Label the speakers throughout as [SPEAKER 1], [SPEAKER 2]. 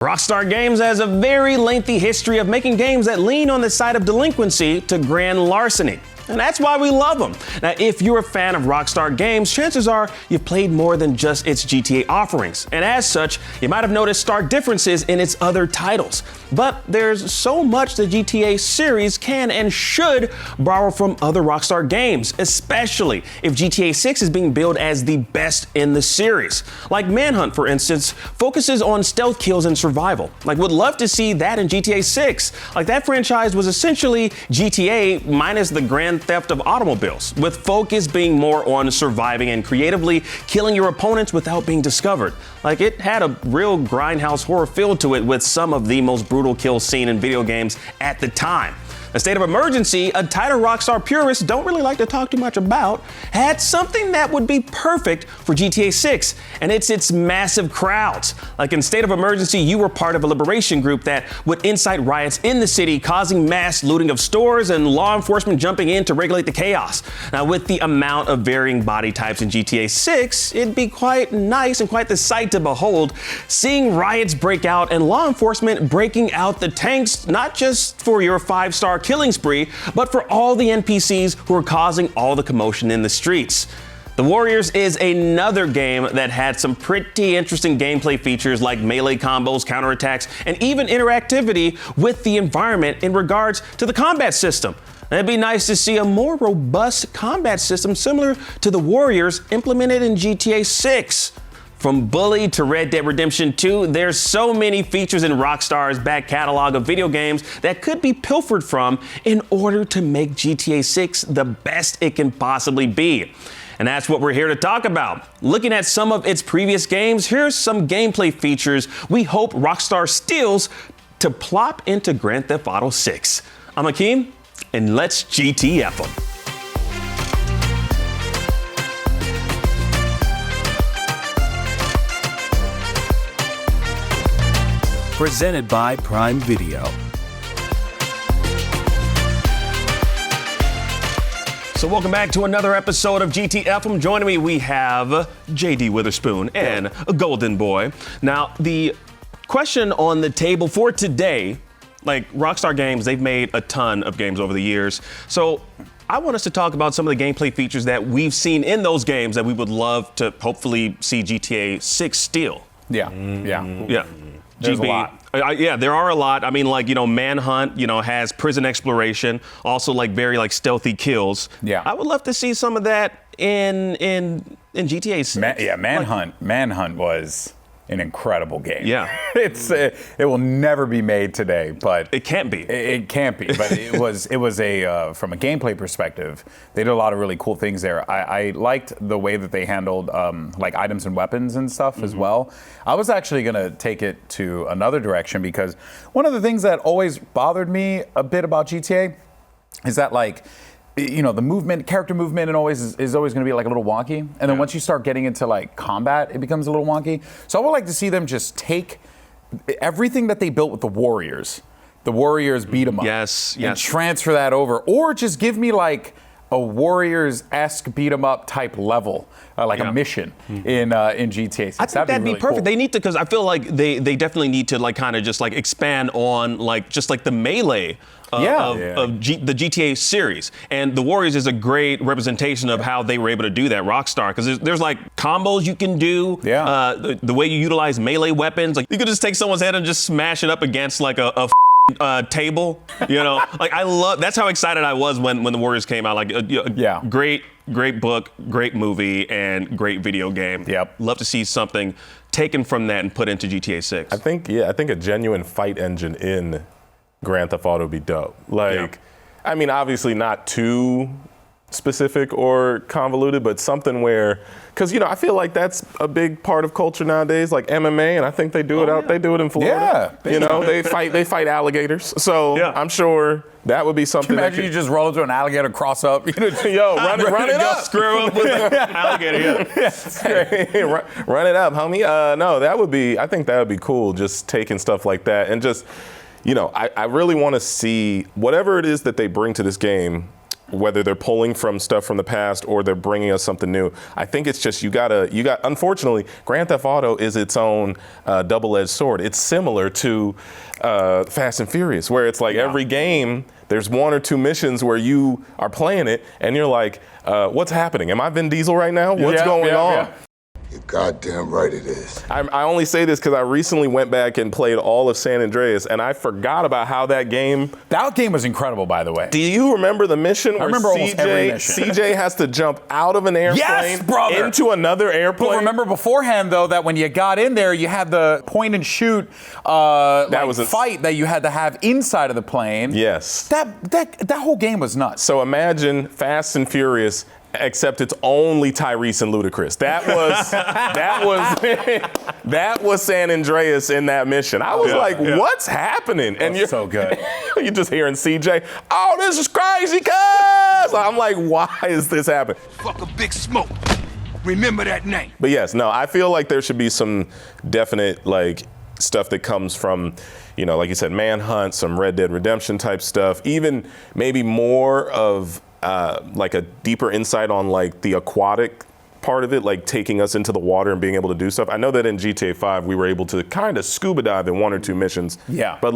[SPEAKER 1] Rockstar Games has a very lengthy history of making games that lean on the side of delinquency to grand larceny. And that's why we love them. Now, if you're a fan of Rockstar Games, chances are you've played more than just its GTA offerings. And as such, you might have noticed stark differences in its other titles. But there's so much the GTA series can and should borrow from other Rockstar games, especially if GTA 6 is being billed as the best in the series. Like Manhunt, for instance, focuses on stealth kills and survival. Like, would love to see that in GTA 6. Like, that franchise was essentially GTA minus the grand theft of automobiles, with focus being more on surviving and creatively killing your opponents without being discovered. Like, it had a real grindhouse horror feel to it with some of the most brutal kills seen in video games at the time. A State of Emergency, a title Rockstar purists don't really like to talk too much about, had something that would be perfect for GTA 6, and it's its massive crowds. Like in State of Emergency, you were part of a liberation group that would incite riots in the city, causing mass looting of stores and law enforcement jumping in to regulate the chaos. Now, with the amount of varying body types in GTA 6, it'd be quite nice and quite the sight to behold, seeing riots break out and law enforcement breaking out the tanks, not just for your 5-star killing spree, but for all the NPCs who are causing all the commotion in the streets. The Warriors is another game that had some pretty interesting gameplay features like melee combos, counterattacks, and even interactivity with the environment in regards to the combat system. It'd be nice to see a more robust combat system similar to the Warriors implemented in GTA 6. From Bully to Red Dead Redemption 2, there's so many features in Rockstar's back catalog of video games that could be pilfered from in order to make GTA 6 the best it can possibly be. And that's what we're here to talk about. Looking at some of its previous games, here's some gameplay features we hope Rockstar steals to plop into Grand Theft Auto 6. I'm Akeem, and let's GTF them.
[SPEAKER 2] Presented by Prime Video.
[SPEAKER 1] So welcome back to another episode of GTFM. Joining me, we have JD Witherspoon and Golden Boy. Now, the question on the table for today, like Rockstar Games, they've made a ton of games over the years. So I want us to talk about some of the gameplay features that we've seen in those games that we would love to hopefully see GTA 6 steal.
[SPEAKER 3] Yeah.
[SPEAKER 1] There's
[SPEAKER 3] a lot.
[SPEAKER 1] Yeah, there are a lot. I mean, like, Manhunt, has prison exploration, also like very like stealthy kills.
[SPEAKER 3] Yeah.
[SPEAKER 1] I would love to see some of that in GTA 6.
[SPEAKER 3] Manhunt was an incredible game.
[SPEAKER 1] Yeah.
[SPEAKER 3] It will never be made today, but
[SPEAKER 1] It can't be.
[SPEAKER 3] It can't be, but it was a from a gameplay perspective, they did a lot of really cool things there. I liked the way that they handled like items and weapons and stuff as well. I was actually gonna take it to another direction because one of the things that always bothered me a bit about GTA is that the character movement is always going to be like a little wonky. And then once you start getting into like combat, it becomes a little wonky. So I would like to see them just take everything that they built with the Warriors beat 'em up. And transfer that over. Or just give me like a Warriors-esque beat 'em up type level, a mission in GTA 6.
[SPEAKER 1] I think that'd be
[SPEAKER 3] really
[SPEAKER 1] perfect.
[SPEAKER 3] cool.
[SPEAKER 1] They need to, because I feel like they definitely need to like kind of just like expand on like just like the melee of the GTA series. And the Warriors is a great representation of how they were able to do that, Rockstar, because there's like combos you can do, the way you utilize melee weapons. Like you could just take someone's head and just smash it up against like a table, like that's how excited I was when the Warriors came out. Like great book, great movie, and great video game.
[SPEAKER 3] Yep.
[SPEAKER 1] Love to see something taken from that and put into GTA 6.
[SPEAKER 4] I think a genuine fight engine in Grand Theft Auto would be dope. I mean, obviously not too specific or convoluted, but something where, because I feel like that's a big part of culture nowadays, like MMA, and I think they do it they do it in Florida. They fight alligators. So I'm sure that would be something.
[SPEAKER 3] Imagine you just roll into an alligator, cross up,
[SPEAKER 4] run it up,
[SPEAKER 1] screw up with the alligator.
[SPEAKER 4] Run it up, homie. No, I think that would be cool. Just taking stuff like that and just, I really want to see whatever it is that they bring to this game. whether they're pulling from stuff from the past or they're bringing us something new. I think it's just unfortunately, Grand Theft Auto is its own double-edged sword. It's similar to Fast and Furious, where it's like every game, there's one or two missions where you are playing it and you're like, what's happening? Am I Vin Diesel right now? What's going on?
[SPEAKER 5] Yeah. You're goddamn right it is.
[SPEAKER 4] I only say this because I recently went back and played all of San Andreas, and I forgot about how that game.
[SPEAKER 3] That game was incredible, by the way.
[SPEAKER 4] Do you remember the mission where
[SPEAKER 3] remember almost every mission.
[SPEAKER 4] CJ has to jump out of an airplane
[SPEAKER 3] Yes, brother!
[SPEAKER 4] into another airplane?
[SPEAKER 3] But remember beforehand, though, that when you got in there, you had the point and shoot fight that you had to have inside of the plane.
[SPEAKER 4] Yes.
[SPEAKER 3] That whole game was nuts.
[SPEAKER 4] So imagine Fast and Furious, except it's only Tyrese and Ludacris. That was San Andreas in that mission. I was what's happening? And you're
[SPEAKER 3] so good.
[SPEAKER 4] You're just hearing CJ, oh, this is crazy, cuz. I'm like, why is this happening?
[SPEAKER 5] Fuck a Big Smoke. Remember that name.
[SPEAKER 4] But yes, no, I feel like there should be some definite stuff that comes from, like you said, Manhunt, some Red Dead Redemption type stuff, even maybe more of a deeper insight on the aquatic part of it, like taking us into the water and being able to do stuff. I know that in GTA 5 we were able to kind of scuba dive in one or two missions.
[SPEAKER 3] Yeah.
[SPEAKER 4] But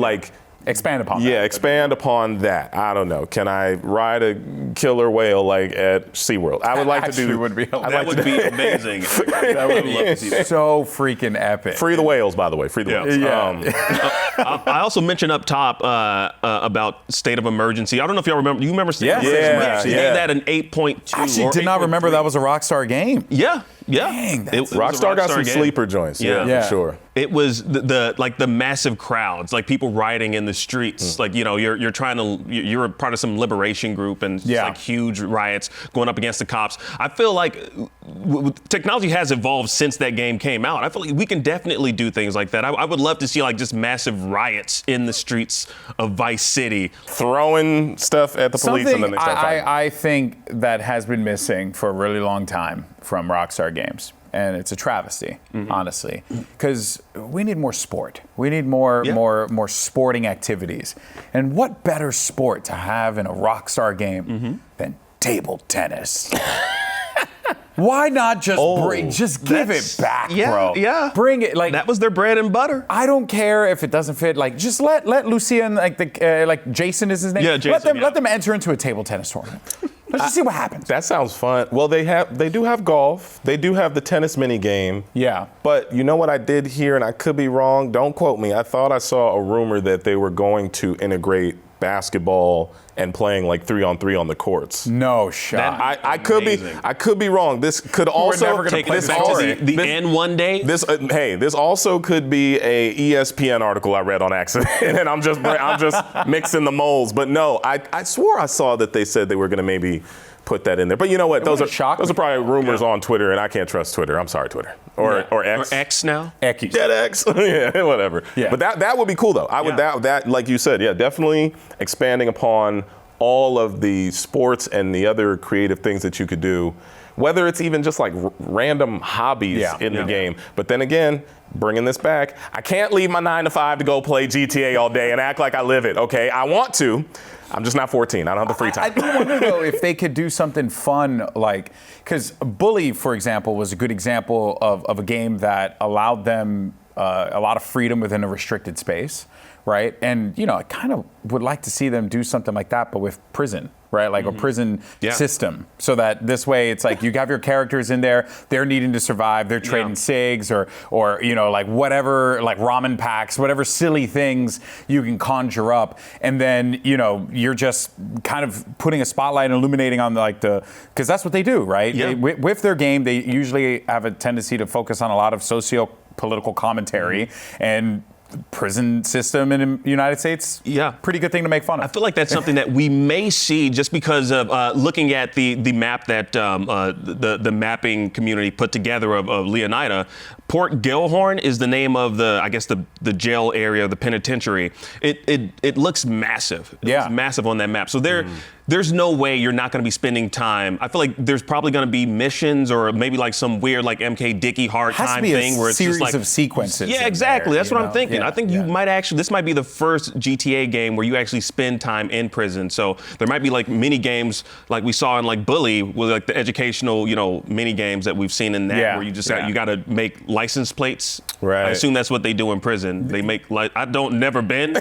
[SPEAKER 3] expand upon that.
[SPEAKER 4] Yeah, expand upon that. I don't know. Can I ride a killer whale at SeaWorld? I would like to do.
[SPEAKER 3] That would be
[SPEAKER 1] amazing. I would love to see that.
[SPEAKER 3] So freaking epic.
[SPEAKER 4] Free the whales, by the way. Free the whales.
[SPEAKER 3] Yeah.
[SPEAKER 1] I also mentioned up top about state of emergency. I don't know if y'all remember. You remember state of
[SPEAKER 3] Yes.
[SPEAKER 1] emergency?
[SPEAKER 4] Yeah.
[SPEAKER 1] They gave that an 8.2.
[SPEAKER 3] I actually did not remember that was a Rockstar game.
[SPEAKER 1] Yeah.
[SPEAKER 3] Dang,
[SPEAKER 4] Rockstar got some sleeper joints. Yeah, for sure.
[SPEAKER 1] It was the massive crowds, people rioting in the streets. You're trying to, you're a part of some liberation group, and it's huge riots going up against the cops. I feel like technology has evolved since that game came out. I feel like we can definitely do things like that. I would love to see just massive riots in the streets of Vice City,
[SPEAKER 4] throwing stuff at the police and then they start fighting.
[SPEAKER 3] I think that has been missing for a really long time from Rockstar games. And it's a travesty, honestly, because we need more sport. We need more sporting activities. And what better sport to have in a Rockstar game than table tennis? Why not just give it back, bro?
[SPEAKER 1] Yeah.
[SPEAKER 3] Bring it.
[SPEAKER 1] That was their bread and butter.
[SPEAKER 3] I don't care if it doesn't fit. Just let Lucia and Jason is his name.
[SPEAKER 1] Yeah, Jason.
[SPEAKER 3] Let them enter into a table tennis tournament. Let's just see what happens.
[SPEAKER 4] That sounds fun. Well, they do have golf. They do have the tennis mini game.
[SPEAKER 3] Yeah.
[SPEAKER 4] But you know what I did hear, and I could be wrong. Don't quote me. I thought I saw a rumor that they were going to integrate basketball and playing 3-on-3 on the courts.
[SPEAKER 3] No shot.
[SPEAKER 4] I could be wrong. This could also
[SPEAKER 3] never gonna
[SPEAKER 1] Take
[SPEAKER 3] play
[SPEAKER 1] this
[SPEAKER 3] this
[SPEAKER 1] back
[SPEAKER 3] story.
[SPEAKER 1] to the end one day.
[SPEAKER 4] This also could be a ESPN article I read on accident, and I'm just mixing the molds. But no, I swore I saw that they said they were going to maybe put that in there. But you know what? Those are probably rumors on Twitter, and I can't trust Twitter. I'm sorry, Twitter or X.
[SPEAKER 1] Or X now.
[SPEAKER 3] X.
[SPEAKER 4] Dead X. Yeah, whatever.
[SPEAKER 3] Yeah.
[SPEAKER 4] But that would be cool though. I would that like you said, definitely expanding upon all of the sports and the other creative things that you could do, whether it's even just random hobbies in the game. But then again, bringing this back, I can't leave my 9 to 5 to go play GTA all day and act like I live it, okay? I want to. I'm just not 14. I don't have the free time.
[SPEAKER 3] I do wonder, though, if they could do something fun, because Bully, for example, was a good example of a game that allowed them a lot of freedom within a restricted space, right? And, I kind of would like to see them do something like that, but with prison, right? A prison system. So that this way it's you have your characters in there, they're needing to survive, they're trading cigs or whatever, ramen packs, whatever silly things you can conjure up. And then, you're just kind of putting a spotlight and illuminating on because that's what they do, right?
[SPEAKER 1] Yeah.
[SPEAKER 3] With their game, they usually have a tendency to focus on a lot of socio-political commentary and prison system in the United States, pretty good thing to make fun of.
[SPEAKER 1] I feel like that's something that we may see just because of looking at the map that the mapping community put together of Leonida, Port Gilhorn is the name of the jail area, the penitentiary. It looks massive. It looks massive on that map. So there's no way you're not going to be spending time. I feel like there's probably going to be missions or maybe like some weird like MK Dickie hard time thing where it's just like
[SPEAKER 3] of sequences.
[SPEAKER 1] Yeah, exactly. That's what I'm thinking.
[SPEAKER 3] Yeah,
[SPEAKER 1] I think this might be the first GTA game where you actually spend time in prison. So there might be like mini games like we saw in like Bully with like the educational, mini games that we've seen in that where you just you got to make license plates.
[SPEAKER 4] Right.
[SPEAKER 1] I assume that's what they do in prison. They make never been,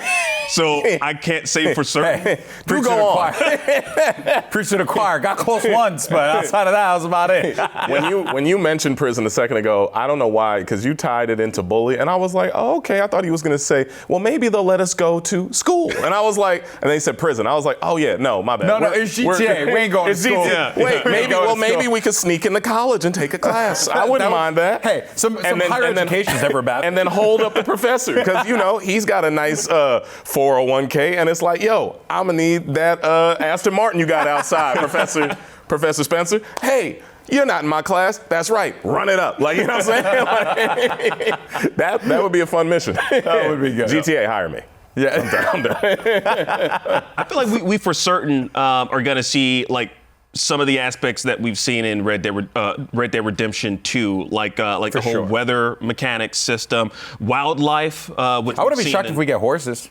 [SPEAKER 1] so I can't say for certain.
[SPEAKER 3] You go on. Preach to the choir. Got close once, but outside of that was about it.
[SPEAKER 4] When you mentioned prison a second ago, I don't know why, because you tied it into Bully, and I was like, oh, okay. I thought he was going to say, well, maybe they'll let us go to school, and I was like, and they said prison. I was like, oh yeah, no, my bad.
[SPEAKER 3] No, it's GTA. We ain't going to school.
[SPEAKER 4] Wait, maybe we could sneak into college and take a class. I wouldn't mind that.
[SPEAKER 3] Hey, some higher education is never bad.
[SPEAKER 4] And then hold up the professor, because he's got a nice 401k, and it's like, yo, I'm gonna need that Aston Martin you got outside, Professor Spencer. Hey, you're not in my class. That's right. Run it up. Like, you know what I'm saying? Like, that would be a fun mission.
[SPEAKER 3] That would be good.
[SPEAKER 4] GTA, hire me.
[SPEAKER 3] Yeah,
[SPEAKER 4] I'm done.
[SPEAKER 1] I feel like we for certain are gonna see like some of the aspects that we've seen in Red Dead Redemption 2, like the whole weather mechanics system, wildlife.
[SPEAKER 3] I wouldn't be shocked if we get horses.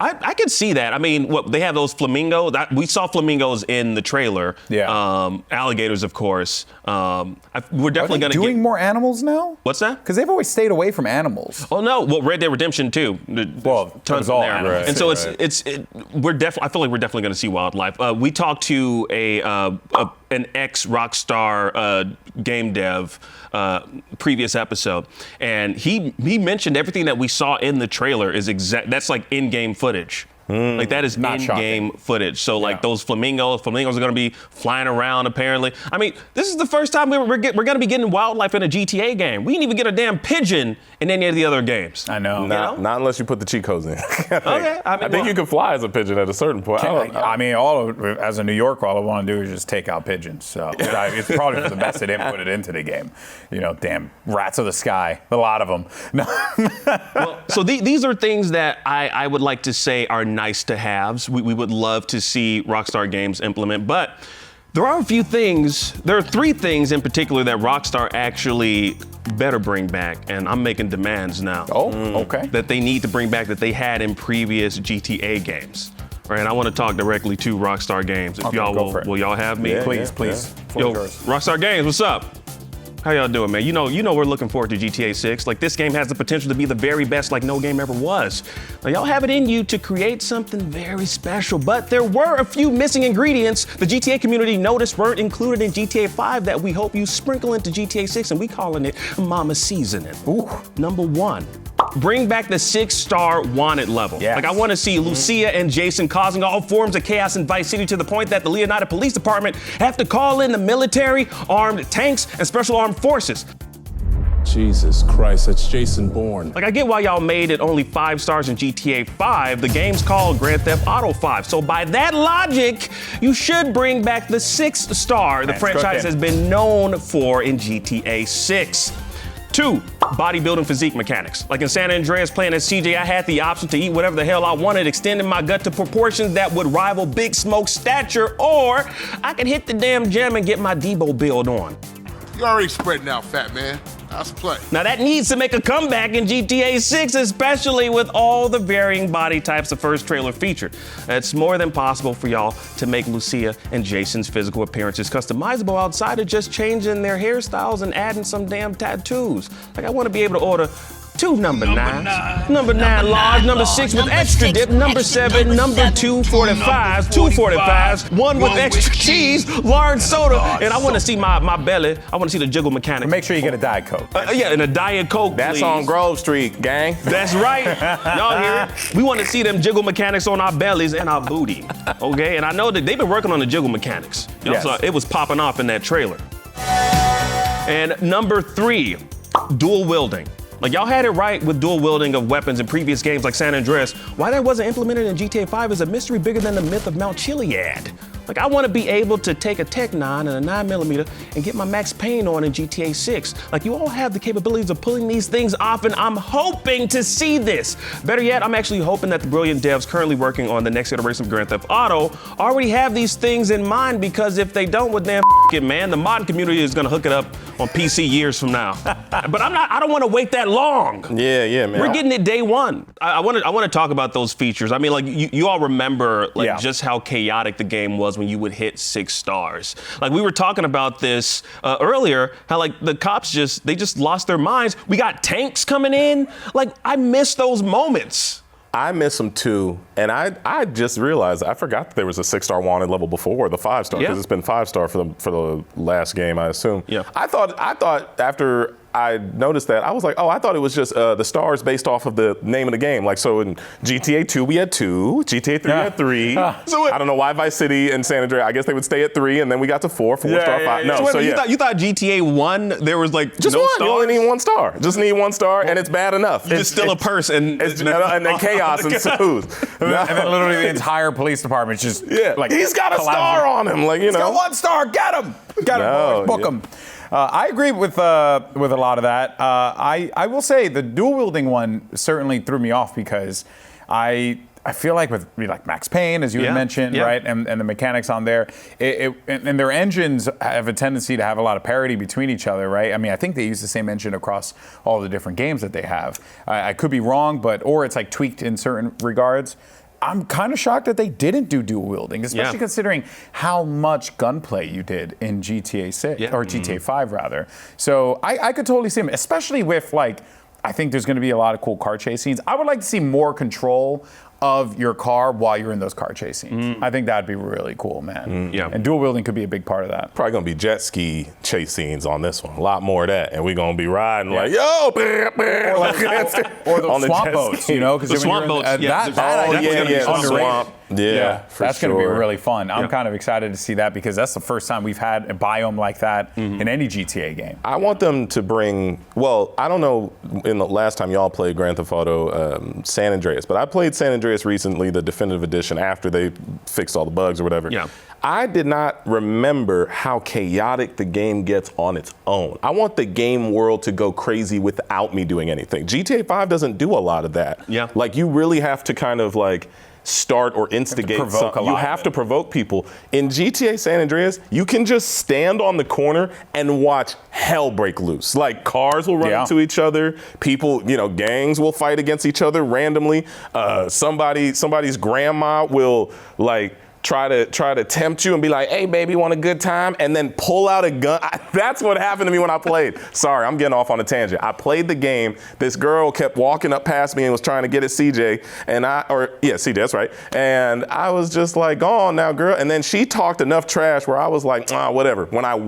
[SPEAKER 1] I could see that. I mean, they have those flamingos. We saw flamingos in the trailer.
[SPEAKER 3] Yeah.
[SPEAKER 1] Alligators, of course. We're definitely going to
[SPEAKER 3] doing more animals now?
[SPEAKER 1] What's that?
[SPEAKER 3] Because they've always stayed away from animals.
[SPEAKER 1] Oh no! Well, Red Dead Redemption 2. Tons
[SPEAKER 3] all
[SPEAKER 1] there.
[SPEAKER 3] animals.
[SPEAKER 1] And so I feel like we're definitely going to see wildlife. We talked to an ex-Rockstar game dev previous episode, and he mentioned everything that we saw in the trailer is that's like in-game footage. Like that is
[SPEAKER 3] Not
[SPEAKER 1] in-game footage. So like those flamingos are going to be flying around apparently. I mean, this is the first time we're going to be getting wildlife in a GTA game. We didn't even get a damn pigeon in any of the other games.
[SPEAKER 3] I know.
[SPEAKER 4] Not unless you put the cheat codes in.
[SPEAKER 1] I
[SPEAKER 4] think you can fly as a pigeon at a certain point.
[SPEAKER 3] As a New Yorker, all I want to do is just take out pigeons. So it's probably for the best they didn't put it into the game. Damn rats of the sky, a lot of them. No.
[SPEAKER 1] So these are things that I would like to say are nice to haves. We would love to see Rockstar Games implement, but there are three things in particular that Rockstar actually better bring back, and I'm making demands now.
[SPEAKER 3] Okay.
[SPEAKER 1] That they need to bring back that they had in previous GTA games. Right, and I want to talk directly to Rockstar Games. If y'all will y'all have me?
[SPEAKER 3] Yeah, please.
[SPEAKER 1] Yo, Rockstar Games, what's up? How y'all doing, man? You know we're looking forward to GTA 6. Like, this game has the potential to be the very best like no game ever was. Now, y'all have it in you to create something very special, but there were a few missing ingredients the GTA community noticed weren't included in GTA 5 that we hope you sprinkle into GTA 6, and we calling it Mama Seasoning.
[SPEAKER 3] Ooh.
[SPEAKER 1] Number 1. Bring back the 6-star wanted level.
[SPEAKER 3] Yes.
[SPEAKER 1] Like, I want to see Lucia and Jason causing all forms of chaos in Vice City to the point that the Leonida Police Department have to call in the military, armed tanks, and special armed forces.
[SPEAKER 6] Jesus Christ, that's Jason Bourne.
[SPEAKER 1] Like, I get why y'all made it only 5 stars in GTA 5. The game's called Grand Theft Auto 5. So by that logic, you should bring back the 6th star the franchise has been known for in GTA 6. 2, bodybuilding physique mechanics. Like in San Andreas playing as CJ, I had the option to eat whatever the hell I wanted, extending my gut to proportions that would rival Big Smoke's stature, or I could hit the damn gym and get my Debo build on.
[SPEAKER 7] You already spreading out, fat man. Let's play.
[SPEAKER 1] Now that needs to make a comeback in GTA 6, especially with all the varying body types the first trailer featured. It's more than possible for y'all to make Lucia and Jason's physical appearances customizable outside of just changing their hairstyles and adding some damn tattoos. Like, I want to be able to order 2 number 9s, number 9 large, number 6 with extra dip, number 7, number 2 45s, 2 45s, 1 with extra cheese, large soda, and I want to see my belly. I want to see the jiggle mechanic.
[SPEAKER 3] Make sure you get a Diet Coke.
[SPEAKER 1] And a Diet Coke,
[SPEAKER 4] That's
[SPEAKER 1] please.
[SPEAKER 4] on Grove Street, gang.
[SPEAKER 1] That's right. Y'all hear it? We want to see them jiggle mechanics on our bellies and our booty. Okay? And I know that they've been working on the jiggle mechanics. Y'all saw it was popping off in that trailer. And number 3, dual wielding. Like, y'all had it right with dual wielding of weapons in previous games like San Andreas. Why that wasn't implemented in GTA 5 is a mystery bigger than the myth of Mount Chiliad. Like, I want to be able to take a Tech 9 and a 9mm and get my Max Payne on in GTA 6. Like, you all have the capabilities of pulling these things off, and I'm hoping to see this. Better yet, I'm actually hoping that the brilliant devs currently working on the next iteration of Grand Theft Auto already have these things in mind, because if they don't, well, damn it, man, the mod community is going to hook it up on PC years from now. But I don't want to wait that long.
[SPEAKER 4] Yeah, man.
[SPEAKER 1] We're getting it day one. I want to talk about those features. I mean, like, you all remember just how chaotic the game was when you would hit 6 stars. Like, we were talking about this earlier, how like the cops just lost their minds. We got tanks coming in. Like, I miss those moments.
[SPEAKER 4] I miss them too, and I just realized I forgot that there was a 6-star wanted level before the 5-star, because it's been 5-star for the last game, I assume.
[SPEAKER 1] Yeah.
[SPEAKER 4] I thought after I noticed that, I was like, oh, I thought it was just the stars based off of the name of the game. Like, so in GTA 2 we had 2, GTA 3 we had 3. So I don't know why Vice City and San Andreas, I guess they would stay at 3, and then we got to 4, 4-star, 5. No,
[SPEAKER 1] so you thought GTA 1 there was like
[SPEAKER 4] just
[SPEAKER 1] no
[SPEAKER 4] one.
[SPEAKER 1] stars?
[SPEAKER 4] You only need 1 star. Just need 1 star, and it's bad enough.
[SPEAKER 1] You just steal a purse and
[SPEAKER 4] then chaos ensues.
[SPEAKER 3] And then literally the entire police department just like
[SPEAKER 4] he's got a star on him, like, you know.
[SPEAKER 3] He's got 1 star. Get him, boys, book him. I agree with a lot of that. I will say the dual wielding one certainly threw me off, because I feel like with Max Payne, as you had mentioned, right, and the mechanics on there, and their engines have a tendency to have a lot of parity between each other, right? I mean, I think they use the same engine across all the different games that they have. I could be wrong, or it's like tweaked in certain regards. I'm kind of shocked that they didn't do dual wielding, especially considering how much gunplay you did in GTA 6 or GTA 5 rather. So I could totally see them, especially with I think there's going to be a lot of cool car chase scenes. I would like to see more control of your car while you're in those car chase scenes. I think that'd be really cool, man. And dual wielding could be a big part of that.
[SPEAKER 4] Probably gonna be jet ski chase scenes on this one. A lot more of that, and we're gonna be riding like, yo,
[SPEAKER 3] or the swamp boats, you know, because
[SPEAKER 1] the swamp boats.
[SPEAKER 4] Swamp.
[SPEAKER 3] That's going to be really fun. I'm kind of excited to see that, because that's the first time we've had a biome like that in any GTA game.
[SPEAKER 4] I want them to bring, well, I don't know in the last time y'all played Grand Theft Auto San Andreas, but I played San Andreas recently, the definitive edition, after they fixed all the bugs or whatever.
[SPEAKER 1] Yeah.
[SPEAKER 4] I did not remember how chaotic the game gets on its own. I want the game world to go crazy without me doing anything. GTA 5 doesn't do a lot of that.
[SPEAKER 1] Yeah.
[SPEAKER 4] Like, you really have to kind of like start or instigate something. You have to provoke people. In GTA San Andreas, you can just stand on the corner and watch hell break loose. Like, cars will run into each other. People, gangs will fight against each other randomly. Somebody's grandma will try to tempt you and be like, hey, baby, want a good time? And then pull out a gun. That's what happened to me when I played. Sorry, I'm getting off on a tangent. I played the game. This girl kept walking up past me and was trying to get at CJ. CJ, that's right. And I was just like, go on now, girl. And then she talked enough trash where I was like, whatever. When I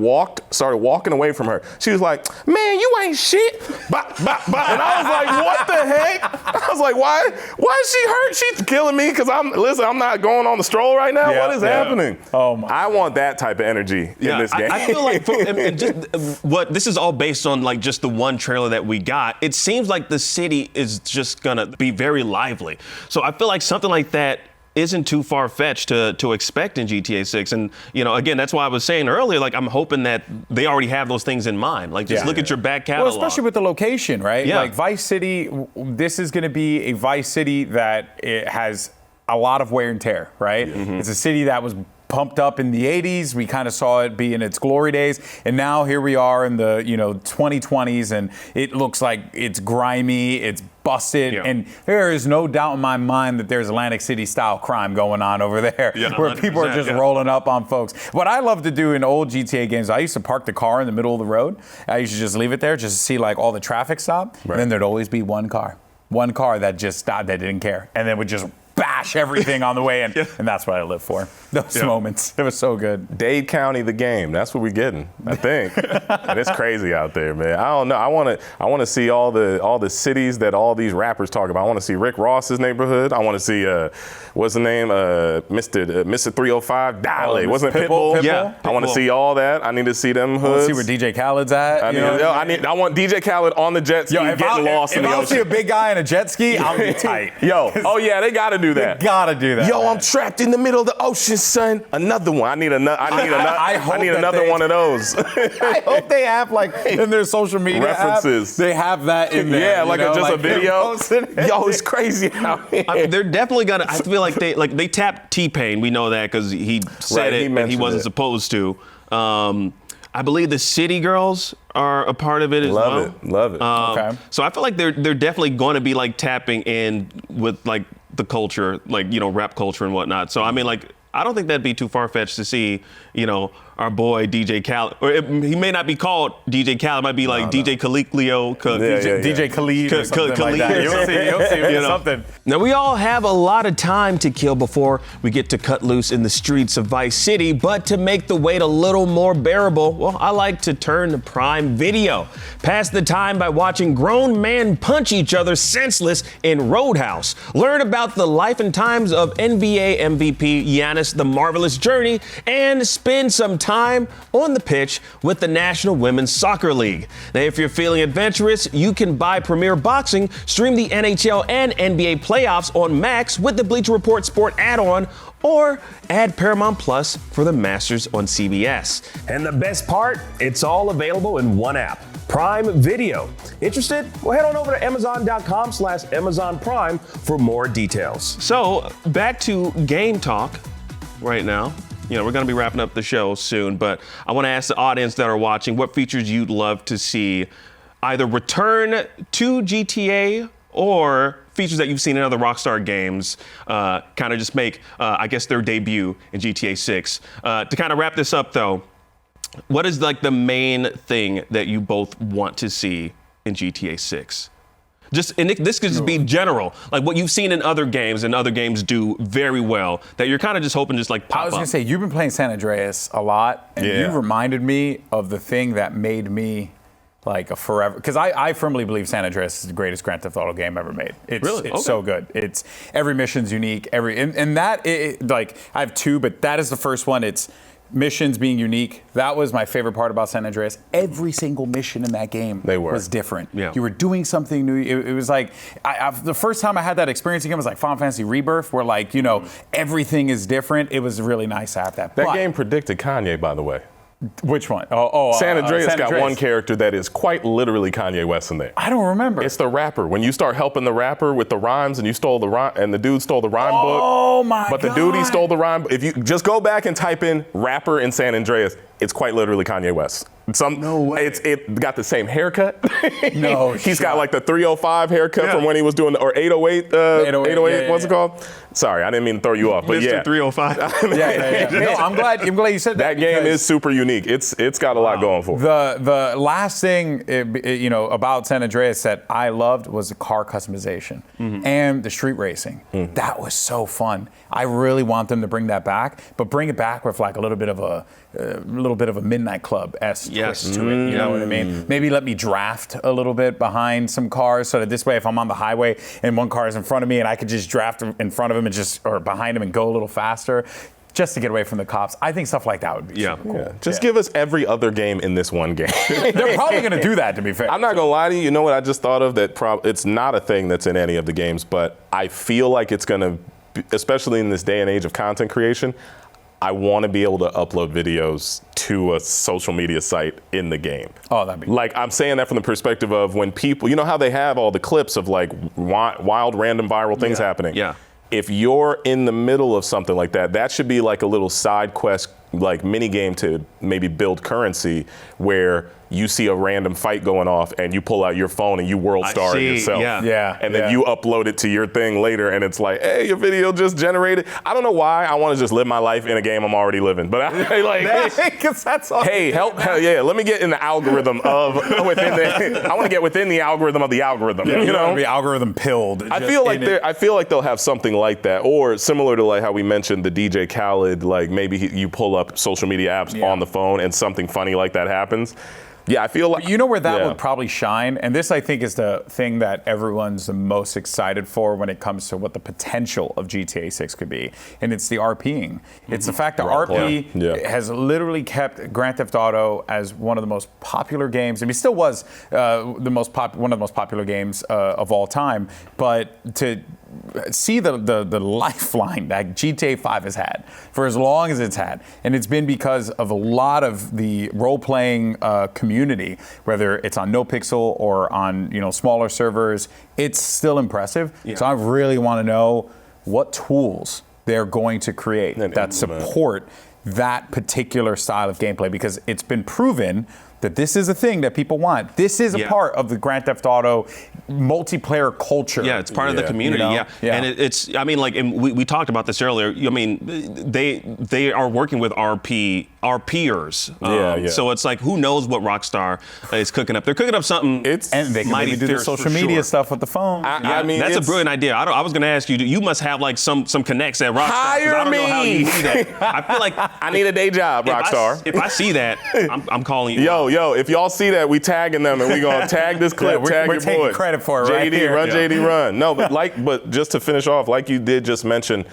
[SPEAKER 4] started walking away from her, she was like, man, you ain't shit. Bah, bah, bah. And I was like, what the heck? I was like, why is she hurt? She's killing me because I'm not going on the stroll right now. What is happening?
[SPEAKER 3] Oh my!
[SPEAKER 4] I want that type of energy in this game.
[SPEAKER 1] I feel like this is all based on just the one trailer that we got. It seems like the city is just gonna be very lively. So I feel like something like that isn't too far-fetched to expect in GTA 6. And, again, that's why I was saying earlier, I'm hoping that they already have those things in mind. Look at your back catalog.
[SPEAKER 3] Well, especially with the location, right?
[SPEAKER 1] Yeah.
[SPEAKER 3] Like Vice City, this is going to be a Vice City that it has a lot of wear and tear, right? It's a city that was pumped up in the 80s. We kind of saw it be in its glory days. And now here we are in the 2020s, and it looks like it's grimy, it's busted, and there is no doubt in my mind that there's Atlantic City style crime going on over there, where people are just rolling up on folks. What I love to do in old GTA games, I used to park the car in the middle of the road. I used to just leave it there just to see all the traffic stop, and then there'd always be one car that just stopped, that didn't care, and then would just bash everything on the way in. And that's what I live for. Those moments. It was so good.
[SPEAKER 4] Dade County, the game. That's what we're getting, I think. And it's crazy out there, man. I don't know. I want to see all the cities that all these rappers talk about. I want to see Rick Ross's neighborhood. I want to see what's the name? Mr. 305 Dale. Wasn't it Pitbull?
[SPEAKER 1] Yeah.
[SPEAKER 4] I want to see all that. I need to see them hoods.
[SPEAKER 3] I want to see where DJ Khaled's at.
[SPEAKER 4] I want DJ Khaled on the jet ski getting lost in the ocean.
[SPEAKER 3] If I see a big guy in a jet ski, I'll be tight.
[SPEAKER 4] They got to do that.
[SPEAKER 3] gotta do that.
[SPEAKER 4] Yo,
[SPEAKER 3] man.
[SPEAKER 4] I'm trapped in the middle of the ocean, son. Another one. I need another one of those.
[SPEAKER 3] I hope they have like in their social media
[SPEAKER 4] references.
[SPEAKER 3] App, they have that in there.
[SPEAKER 4] Yeah, like just a video. Yo, it's crazy out here.
[SPEAKER 1] They're definitely gonna. I feel like they tapped T-Pain. We know that because he said it and he wasn't supposed to. I believe the City Girls are a part of it as well.
[SPEAKER 4] Love it.
[SPEAKER 3] Okay.
[SPEAKER 1] So I feel like they're definitely going to be like tapping in with like the culture, like rap culture and whatnot. So I mean, like I don't think that'd be too far-fetched to see, our boy DJ Khaled, or he may not be called DJ Khaled, it might be like DJ Khalid,
[SPEAKER 3] DJ Khalid or something like that. You'll see something.
[SPEAKER 1] Now, we all have a lot of time to kill before we get to cut loose in the streets of Vice City, but to make the wait a little more bearable, well, I like to turn to Prime Video. Pass the time by watching grown men punch each other senseless in Roadhouse. Learn about the life and times of NBA MVP Giannis the Marvelous Journey, and spend some time on the pitch with the National Women's Soccer League. Now, if you're feeling adventurous, you can buy Premier Boxing, stream the NHL and NBA playoffs on Max with the Bleacher Report Sport add-on, or add Paramount Plus for the Masters on CBS. And the best part, it's all available in one app, Prime Video. Interested? Well, head on over to Amazon.com/Amazon Prime for more details. So, back to game talk right now. We're going to be wrapping up the show soon, but I want to ask the audience that are watching what features you'd love to see either return to GTA or features that you've seen in other Rockstar games kind of just make, I guess, their debut in GTA 6. To kind of wrap this up, though, what is like the main thing that you both want to see in GTA 6? And this could just be general, like what you've seen in other games and other games do very well that you're kind of just hoping just like pop up.
[SPEAKER 3] I was gonna say, you've been playing San Andreas a lot, and you reminded me of the thing that made me like a forever, because I firmly believe San Andreas is the greatest Grand Theft Auto game ever made. It's so good. It's every mission's unique. And that like I have two, but that is the first one. It's missions being unique. That was my favorite part about San Andreas. Every single mission in that game was different.
[SPEAKER 1] Yeah.
[SPEAKER 3] You were doing something new. It was like, the first time I had that experience again was like Final Fantasy Rebirth, where like, everything is different. It was really nice to have that.
[SPEAKER 4] That game predicted Kanye, by the way.
[SPEAKER 3] Which one?
[SPEAKER 4] San Andreas got one character that is quite literally Kanye West in there.
[SPEAKER 3] I don't remember.
[SPEAKER 4] It's the rapper. When you start helping the rapper with the rhymes, and you stole the rhyme, and the dude stole the rhyme book.
[SPEAKER 3] Oh my god!
[SPEAKER 4] But the dude he stole the rhyme. If you just go back and type in rapper in San Andreas, it's quite literally Kanye West. No way. It got the same haircut.
[SPEAKER 3] No,
[SPEAKER 4] he's got like the 305 haircut from when he was doing or 808. 808. What's it called? Sorry, I didn't mean to throw you off, but
[SPEAKER 1] Mr. 305.
[SPEAKER 3] No, I'm glad you said that.
[SPEAKER 4] That game is super unique. It's got a lot going for it.
[SPEAKER 3] The last thing about San Andreas that I loved was the car customization and the street racing. That was so fun. I really want them to bring that back, but bring it back with like a little bit of a Midnight Club-esque twist to it. You know what I mean? Maybe let me draft a little bit behind some cars so that this way, if I'm on the highway and one car is in front of me, and I could just draft in front of him or behind him and go a little faster, just to get away from the cops. I think stuff like that would be super cool.
[SPEAKER 4] Yeah. Just give us every other game in this one game.
[SPEAKER 3] They're probably going to do that, to be fair.
[SPEAKER 4] I'm not going to lie to you. You know what I just thought of? It's not a thing that's in any of the games, but I feel like it's going to, especially in this day and age of content creation, I want to be able to upload videos to a social media site in the game.
[SPEAKER 3] Oh, that'd be
[SPEAKER 4] like, I'm saying that from the perspective of when people, you know how they have all the clips of like wild, random, viral things happening?
[SPEAKER 1] Yeah.
[SPEAKER 4] If you're in the middle of something like that, that should be like a little side quest, like mini game to maybe build currency where you see a random fight going off and you pull out your phone and you world star it yourself. And then you upload it to your thing later and it's like, hey, your video just generated. I don't know why I want to just live my life in a game I'm already living. But I like,
[SPEAKER 3] because that's all.
[SPEAKER 4] Hey, let me get in the algorithm of I want to get within the algorithm of the algorithm.
[SPEAKER 3] You know, be algorithm pilled.
[SPEAKER 4] I feel like they'll have something like that, or similar to like how we mentioned the DJ Khaled, like maybe you pull up social media apps on the phone and something funny like that happens. Yeah, I feel like...
[SPEAKER 3] You know where that would probably shine? And this, I think, is the thing that everyone's the most excited for when it comes to what the potential of GTA 6 could be. And it's the RPing. It's the fact that RP has literally kept Grand Theft Auto as one of the most popular games. I mean, it still was one of the most popular games of all time. But to see the lifeline that GTA 5 has had for as long as it's had, and it's been because of a lot of the role-playing community, whether it's on NoPixel or on smaller servers. It's still impressive.
[SPEAKER 1] Yeah.
[SPEAKER 3] So I really want to know what tools they're going to create
[SPEAKER 4] And
[SPEAKER 3] that support that particular style of gameplay, because it's been proven that this is a thing that people want. This is a part of the Grand Theft Auto multiplayer culture.
[SPEAKER 1] Yeah, it's part of the community.
[SPEAKER 3] Yeah.
[SPEAKER 1] And it's. I mean, like, and we talked about this earlier. I mean, they are working with our peers. So it's like, who knows what Rockstar is cooking up? They're cooking up something.
[SPEAKER 3] And they can
[SPEAKER 1] mighty
[SPEAKER 3] maybe do the
[SPEAKER 1] fierce
[SPEAKER 3] social
[SPEAKER 1] for
[SPEAKER 3] media
[SPEAKER 1] sure.
[SPEAKER 3] stuff with the phone.
[SPEAKER 4] I mean,
[SPEAKER 1] that's a brilliant idea. I was going to ask you. You must have like some connects at Rockstar. 'Cause I don't know how you need that. I feel like
[SPEAKER 4] I need a day job, Rockstar.
[SPEAKER 1] If I see that, I'm calling you.
[SPEAKER 4] Yo, if y'all see that, we tagging them and we gonna tag this clip, tag
[SPEAKER 3] we're
[SPEAKER 4] your
[SPEAKER 3] taking
[SPEAKER 4] boy.
[SPEAKER 3] credit for it
[SPEAKER 4] JD,
[SPEAKER 3] right here.
[SPEAKER 4] run, JD, run. No, but just to finish off, like you did just mention,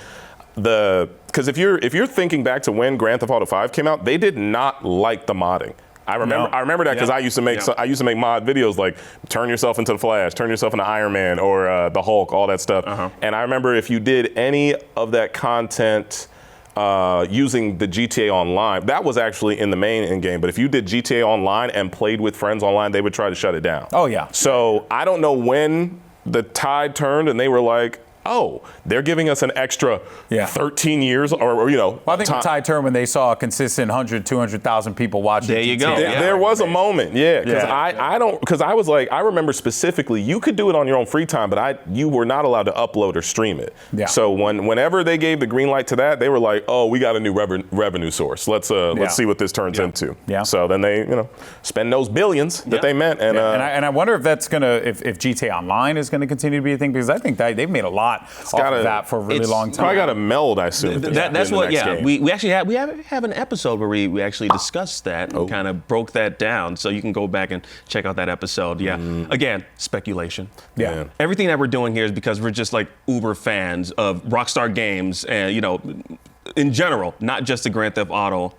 [SPEAKER 4] because if you're thinking back to when Grand Theft Auto 5 came out, they did not like the modding. I remember that because I used to make mod videos like turn yourself into the Flash, turn yourself into Iron Man or the Hulk, all that stuff. And I remember if you did any of that content using the GTA Online, that was actually in the main in-game, but if you did GTA Online and played with friends online, they would try to shut it down.
[SPEAKER 3] Oh, yeah.
[SPEAKER 4] So I don't know when the tide turned and they were like, oh, they're giving us an extra 13 years or
[SPEAKER 3] Well, I think the tide turned when they saw a consistent 100, 200,000 people watching.
[SPEAKER 1] There you go.
[SPEAKER 4] There was a moment, because I was like, I remember specifically, you could do it on your own free time, but you were not allowed to upload or stream it. Yeah. So whenever they gave the green light to that, they were like, oh, we got a new revenue source. Let's see what this turns into. Yeah. So then they spend those billions that they meant, and
[SPEAKER 3] I wonder if that's if GTA Online is gonna continue to be a thing, because I think they've made a lot off of that for a really long time.
[SPEAKER 4] Probably got to meld, I assume.
[SPEAKER 1] That's what.
[SPEAKER 4] Game.
[SPEAKER 1] We actually have an episode where we actually discussed that and kind of broke that down. So you can go back and check out that episode. Yeah. Again, speculation.
[SPEAKER 3] Yeah.
[SPEAKER 1] Everything that we're doing here is because we're just like uber fans of Rockstar games, and in general, not just the Grand Theft Auto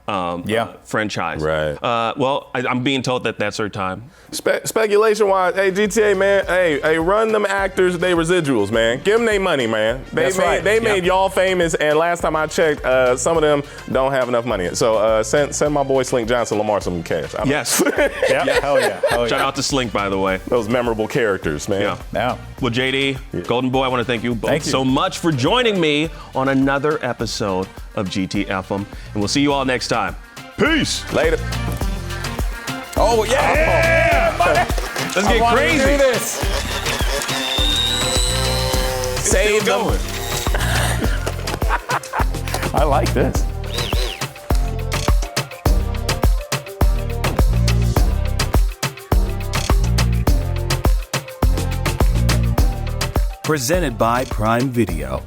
[SPEAKER 1] franchise.
[SPEAKER 4] Right.
[SPEAKER 1] Well, I'm being told that that's our time.
[SPEAKER 4] Speculation wise, hey GTA man, hey, run them actors they residuals, man. Give them their money, man. They made y'all famous, and last time I checked, some of them don't have enough money. So send my boy Slink Johnson Lamar some cash.
[SPEAKER 1] Yes.
[SPEAKER 3] Hell yeah.
[SPEAKER 1] Shout out to Slink, by the way.
[SPEAKER 4] Those memorable characters, man.
[SPEAKER 3] Yeah.
[SPEAKER 1] Well, JD, Golden Boy, I want to thank you both so much for joining me on another episode of GTFM, and we'll see you all next time. Peace.
[SPEAKER 4] Later.
[SPEAKER 3] Oh yeah!
[SPEAKER 1] Let's get crazy.
[SPEAKER 3] Do this.
[SPEAKER 4] Save them.
[SPEAKER 3] I like this.
[SPEAKER 2] Presented by Prime Video.